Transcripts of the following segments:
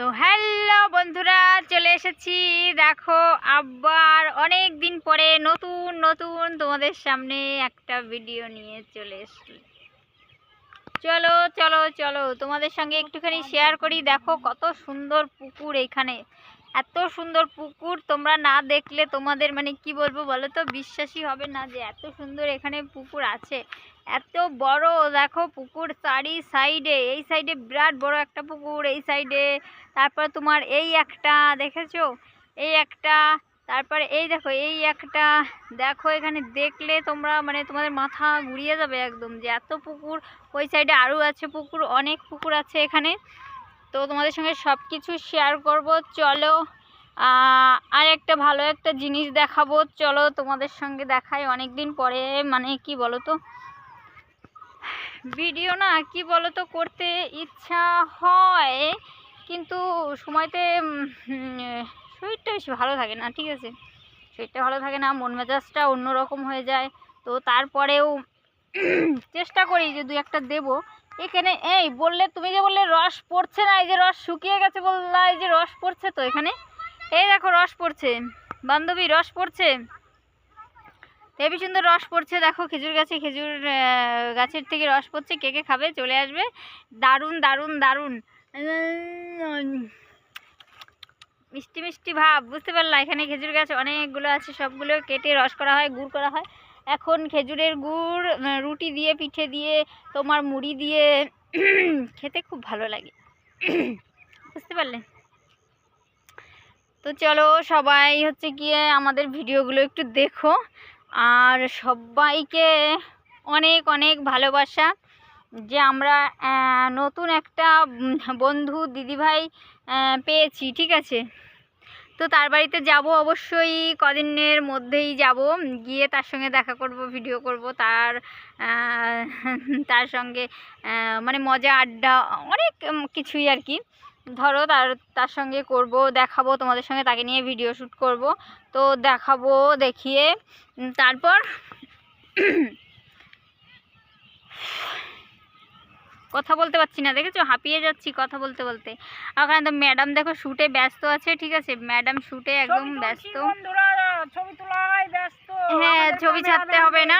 তো হ্যালো বন্ধুরা, চলে এসেছি। দেখো আবার অনেক দিন পরে নতুন নতুন তোমাদের সামনে একটা ভিডিও নিয়ে চলে এসেছি। চলো চলো চলো তোমাদের সঙ্গে একটুখানি শেয়ার করি। দেখো কত সুন্দর পুকুর এখানে, এত সুন্দর পুকুর তোমরা না দেখলে তোমাদের মানে কি বলবো বলো তো, বিশ্বাসই হবে না যে এত সুন্দর এখানে পুকুর আছে। এত বড় দেখো পুকুর চারি সাইডে, এই সাইডে বিরাট বড় একটা পুকুর, এই সাইডে তারপর তোমার এই একটা দেখেছো, এই একটা, তারপরে এই দেখো এই একটা। দেখো এখানে দেখলে তোমরা মানে তোমাদের মাথা ঘুরিয়ে যাবে একদম, যে এত পুকুর। ওই সাইডে আরও আছে পুকুর, অনেক পুকুর আছে এখানে। তো তোমাদের সঙ্গে সব কিছু শেয়ার করব। চলো আর একটা ভালো একটা জিনিস দেখাবো, চলো তোমাদের সঙ্গে দেখাই। অনেক দিন পরে মানে কি বলো তো, ভিডিও না কি বলো তো করতে ইচ্ছা হয়, কিন্তু সময়তে শরীরটা বেশি ভালো থাকে না। ঠিক আছে, শরীরটা ভালো থাকে না, মন মেজাজটা অন্যরকম হয়ে যায়। তো তারপরেও চেষ্টা করি যে দুই একটা দেবো। এখানে এই বললে, তুমি যে বললে রস পড়ছে না, এই যে রস শুকিয়ে গেছে বললা, এই যে রস পড়ছে তো এখানে, এই দেখো রস পড়ছে বান্ধবী, রস পড়ছে, হেবি সুন্দর রস পড়ছে। দেখো খেজুর গাছে, খেজুর গাছের থেকে রস পড়ছে। কে কে খাবে চলে আসবে। দারুণ দারুণ দারুণ মিষ্টি মিষ্টি ভাব, বুঝতে পারলা? এখানে খেজুর গাছ অনেকগুলো আছে, সবগুলো কেটে রস করা হয়, গুড় করা হয়। এখন খেজুরের গুড় রুটি দিয়ে, পিঠে দিয়ে, তোমার মুড়ি দিয়ে খেতে খুব ভালো লাগে, বুঝতে পারলে? তো চলো সবাই হচ্ছে গিয়ে আমাদের ভিডিওগুলো একটু দেখো, আর সবাইকে অনেক অনেক ভালোবাসা যে আমরা নতুন একটা বন্ধু দিদিভাই পেয়েছি। ঠিক আছে, তো তার বাড়িতে যাব অবশ্যই, কদিনের মধ্যেই যাব, গিয়ে তার সঙ্গে দেখা করব, ভিডিও করব, তার সঙ্গে মানে মজা আড্ডা অনেক কিছুই আর কি ধরো তার সঙ্গে করব, দেখাবো তোমাদের সঙ্গে, তাকে নিয়ে ভিডিও শ্যুট করব। তো দেখাবো, দেখিয়ে তারপর কথা বলতে পারছি না, দেখেছো হাঁপিয়ে যাচ্ছি কথা বলতে বলতে। ওখানে তো ম্যাডাম দেখো শ্যুটে ব্যস্ত আছে। ঠিক আছে, ম্যাডাম শ্যুটে একদম ব্যস্ত। হ্যাঁ, ছবি ছাড়তে হবে না,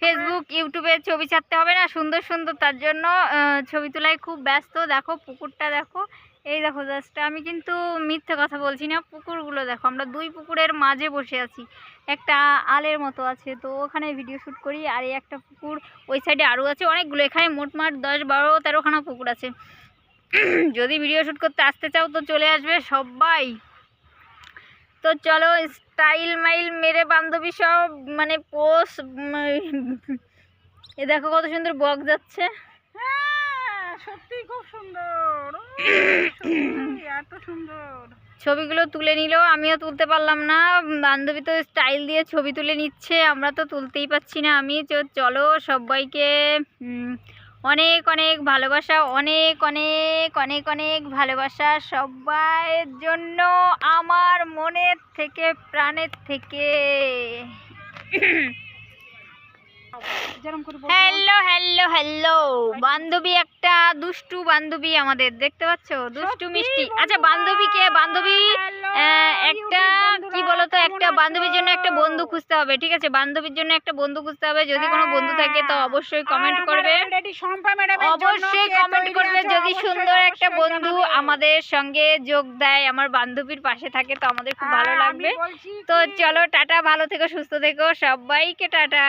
ফেসবুক ইউটিউবে ছবি ছাড়তে হবে না সুন্দর সুন্দর, তার জন্য ছবি তোলায় খুব ব্যস্ত। দেখো পুকুরটা দেখো, এই দেখো জাস্ট, আমি কিন্তু মিথ্যে কথা বলছি না, পুকুরগুলো দেখো। আমরা দুই পুকুরের মাঝে বসে আছি, একটা আলের মতো আছে, তো ওখানে ভিডিও শ্যুট করি। আর এই একটা পুকুর, ওই সাইডে আরও আছে অনেকগুলো, এখানে মোটমাট 10, 12, 13খানা পুকুর আছে। যদি ভিডিও শ্যুট করতে আসতে চাও তো চলে আসবে সবাই। তো চলো স্টাইল মাইল মেরে বান্ধবী সব মানে পোস্ট, এ দেখো কত সুন্দর বক যাচ্ছে। সত্যি খুব সুন্দর, এত সুন্দর ছবিগুলো তুলে নিল, আমিও তুলতে পারলাম না। বান্ধবী তো স্টাইল দিয়ে ছবি তুলে নিচ্ছে, আমরা তো তুলতেই পারছি না। আমি চলো সবাইকে অনেক অনেক ভালোবাসা, অনেক অনেক অনেক অনেক ভালোবাসা সবাইয়ের জন্য, আমার মনের থেকে, প্রাণের থেকে। হ্যালো হ্যালো হ্যালো, বান্ধবী একটা দুষ্টু বান্ধবী আমাদের, দেখতে পাচ্ছ, দুষ্টু মিষ্টি। আচ্ছা বান্ধবীকে, বান্ধবী একটা কি বলতো, একটা বান্ধবীর জন্য একটা বন্ধু খুঁজতে হবে। ঠিক আছে, বান্ধবীর জন্য একটা বন্ধু খুঁজতে হবে। যদি কোনো বন্ধু থাকে তো অবশ্যই কমেন্ট করবে, অবশ্যই কমেন্ট করবে। যদি সুন্দর একটা বন্ধু আমাদের সঙ্গে যোগ দেয়, আমার বান্ধবীর পাশে থাকে, তো আমাদের খুব ভালো লাগবে। তো চলো টাটা, ভালো থেকো, সুস্থ থেকো, সবাইকে টাটা।